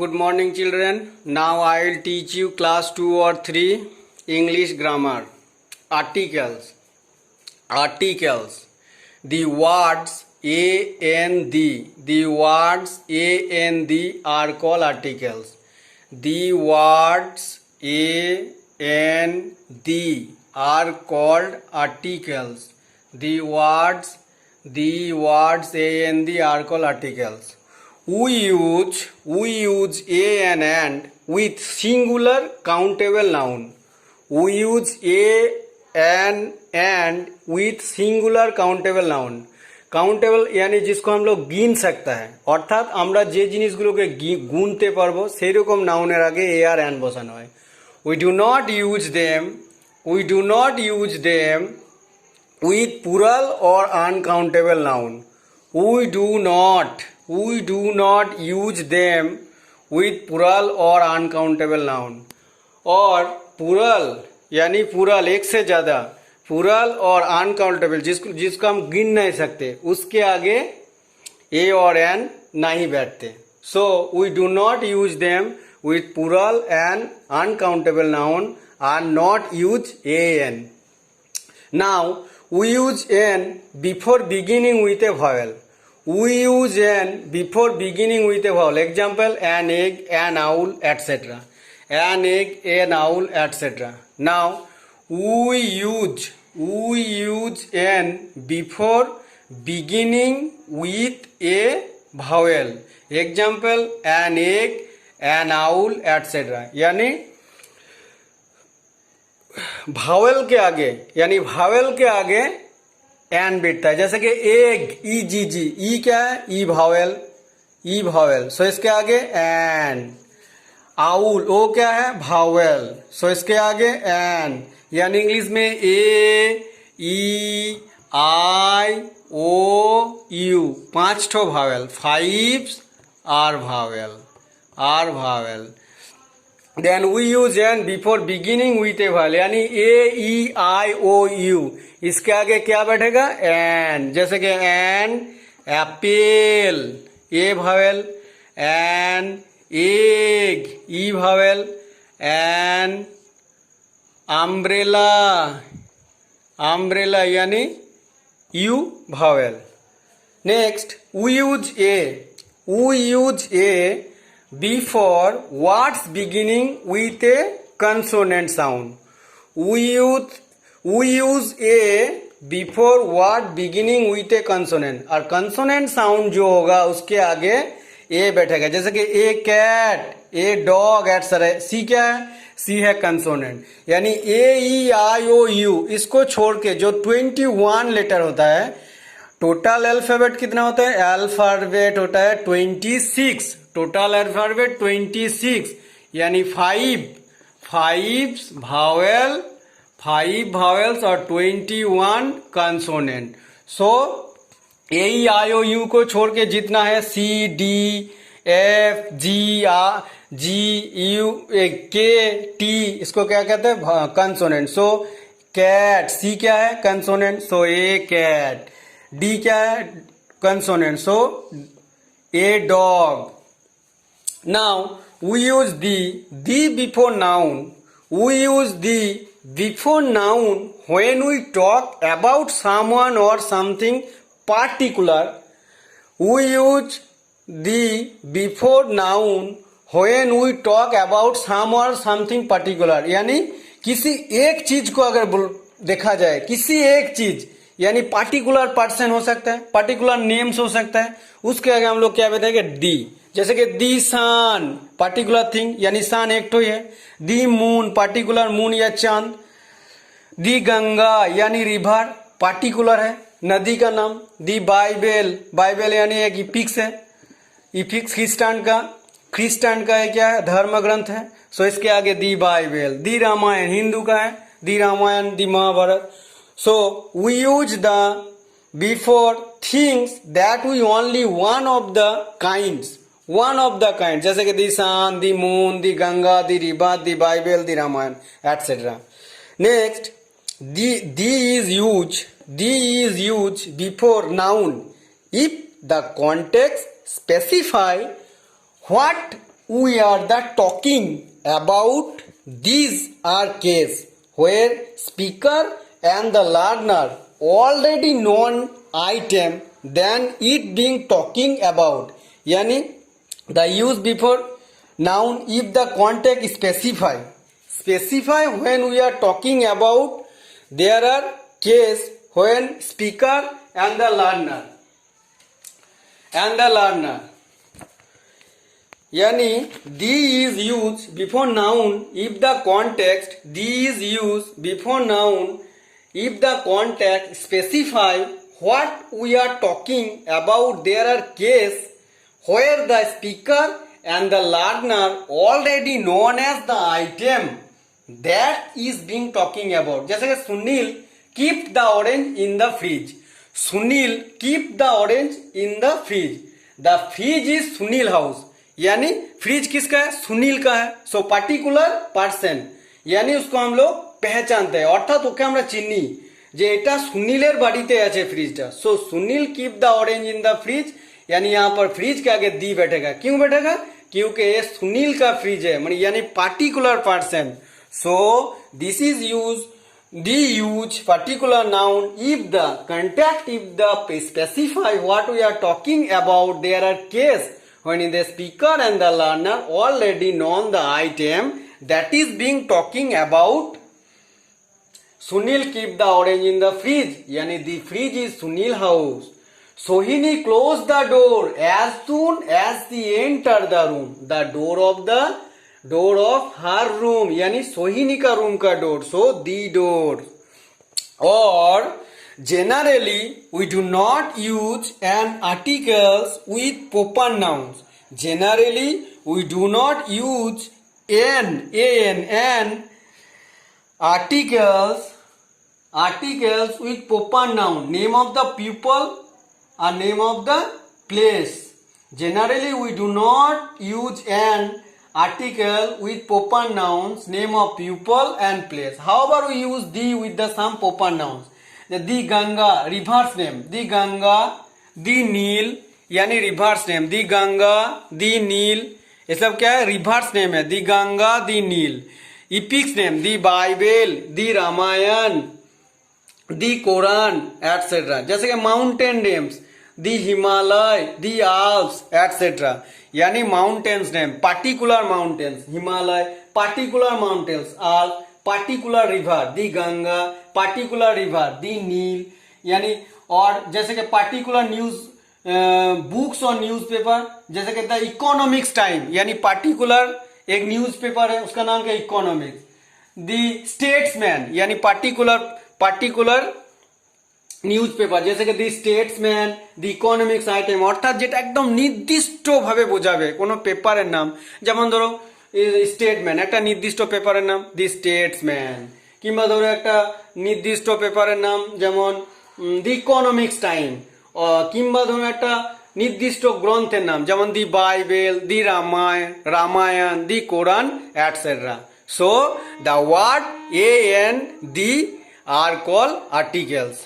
Good morning, children. Now I will teach you class 2 or 3 English grammar. Articles. Articles. The words a and the words a and the are called articles. The words a and the are called articles. The words a and the are called articles. We use a and with singular countable noun. We use a and with singular countable noun. Countable यानी जिसको हम लोग गिन सकता है, অর্থাৎ আমরা যে জিনিসগুলোকে গুনতে পারবো সেই রকম নাউনের আগে এ আর অ্যান বসানো হয়। We do not use them with plural or uncountable noun. We do not use them with plural or uncountable noun. और plural यानी plural एक से ज़्यादा, plural और uncountable जिसको हम गिन नहीं सकते उसके आगे ए और एन नहीं बैठते. So we do not use them with plural and uncountable noun and not use an. Now we use an before beginning with a vowel. We use an before beginning with a vowel. Example: an egg, an owl, etc. An egg, an owl, etc. Now we use an before beginning with a vowel. Example: an egg, an owl, etc. यानी vowel के आगे N बैठता है. जैसे कि egg, ई जी जी, ई क्या है? ई vowel, सो इसके आगे एन. आउल, ओ क्या है? भावेल, सो इसके आगे एन. यानी इंग्लिश में ए, ई, आई, ओ, यू 5 ठो vowel, 5 are vowel. Then we use an before beginning with a vowel. यानी ए, ई, आई, ओ, यू, इसके आगे क्या बैठेगा? एन. जैसे कि an apple, A vowel. An egg, E vowel. An umbrella यानी U vowel. Next we use a before words beginning with a consonant sound. We use a before word beginning with a consonant. और consonant sound जो होगा उसके आगे ए बैठेगा. जैसे कि ए cat, a dog, etcetera. सी क्या है? सी है कंसोनेंट. यानी ए, ई, आई, ओ, यू इसको छोड़ के जो 21 लेटर होता है, टोटल अल्फाबेट कितना होता है? अल्फाबेट होता है 26. टोटल अल्फाबेट 26 यानी 5 भावेल्स और 21 consonant. So A, E, I, O, you को छोड़ के जितना है सी, डी, एफ, जी, यू, के, टी, इसको क्या कहते हैं? कंसोनेंट. सो कैट, सी क्या है? कंसोनेंट. सो ए कैट. डी क्या है? Consonant. So a dog. Now we use the before noun. We use the before noun when we talk about someone or something particular. We use the before noun when we talk about someone or something particular. यानी किसी एक चीज को अगर देखा जाए, किसी एक चीज यानी पार्टिकुलर पर्सन हो सकता है, पार्टिकुलर नेम्स हो सकता है, उसके आगे हम लोग क्या बताएंगे? दी. जैसे कि दी सन, पार्टिकुलर थिंग यानी सन एक तो है. दी मून, पार्टिकुलर मून या चांद. दी गंगा यानी रिवर, पार्टिकुलर है, नदी का नाम. दी बाइबल यानी एक इपिक्स है. इपिक्स क्रिस्टियन का है, क्या है? धर्म ग्रंथ है. सो इसके आगे दी बाइबल. दी रामायण हिंदू का है. दी रामायण, दी Mahabharat. So we use the before things that we only one of the kinds. जैसे कि the sun, the moon, the Ganga, the river, the Bible, the Ramayana, etc. Next, the is used before noun if the context specify what we are the talking about these are case where speaker and the learner already known item then it being talking about. Yani the use before noun if the context specify when we are talking about there are case when speaker and the learner yani the is used before noun if the context specify what we are talking about there are case where the speaker and the learner already known as the item that is being talking about. जैसे कि Sunil keep the orange in the fridge. Sunil keep the orange in the fridge. The fridge is Sunil house. यानी fridge किसका है? सुनील का है. सो particular person यानी उसको हम लोग पहचानते हैं অর্থাৎ ওকে আমরা চিনি যে এটা সুনীলের বাড়িতে আছে ফ্রিজটা. So Sunil keep the orange in the fridge यानी यहाँ पर फ्रिज के आगे दी बैठेगा. क्यों बैठेगा? क्योंकि ये सुनील का फ्रिज है मतलब यानी particular person. So this is use particular noun if the specify what we are talking about there are case when in the speaker and the learner already known the item that is being talking about. Sunil keep the orange in the fridge yani the fridge is Sunil house. Sohini closed the door as soon as he entered the room. The door of her room यानी सोहिनी का room का door. सो दी door. और generally we do not use an articles with proper nouns. Generally we do not use an articles with proper noun. Name of the people or name of the place. Generally we do not use an article with proper nouns, name of people and place. However, we use the with the some proper nouns. The Ganga, reverse name. The Ganga, the Nil, यानी reverse name. The Ganga, the Nil, ये सब क्या है? reverse name है. The Ganga, the Nil. Epics name. The Bible, the Ramayan, the Quran, etc. जैसे कि mountain names. The Himalaya, the Alps, etc. यानी mountains name, particular mountains, Himalaya, particular mountains, Alps, particular river, the Ganga, particular river, the Nile, यानी और जैसे कि particular news books और newspaper जैसे कि द इकोनॉमिक्स टाइम यानी particular एक न्यूज़पेपर है उसका नाम क्या? इकोनॉमिक्स. द स्टेट्समैन यानी particular নিউজ পেপার जैसे कि দি স্টেটসম্যান দি ইকোনমিক্স আইটেম অর্থাৎ যেটা একদম নির্দিষ্টভাবে বোঝাবে কোনো পেপারের নাম. যেমন ধরো স্টেটম্যান একটা নির্দিষ্ট পেপারের নাম দি স্টেটসম্যান, কিংবা ধরো একটা নির্দিষ্ট পেপারের নাম যেমন দি ইকোনমিক্স টাইম, কিংবা ধরো একটা নির্দিষ্ট গ্রন্থের নাম যেমন the Bible, the Ramayana, the Quran etcetera. So the word a an the are call articles.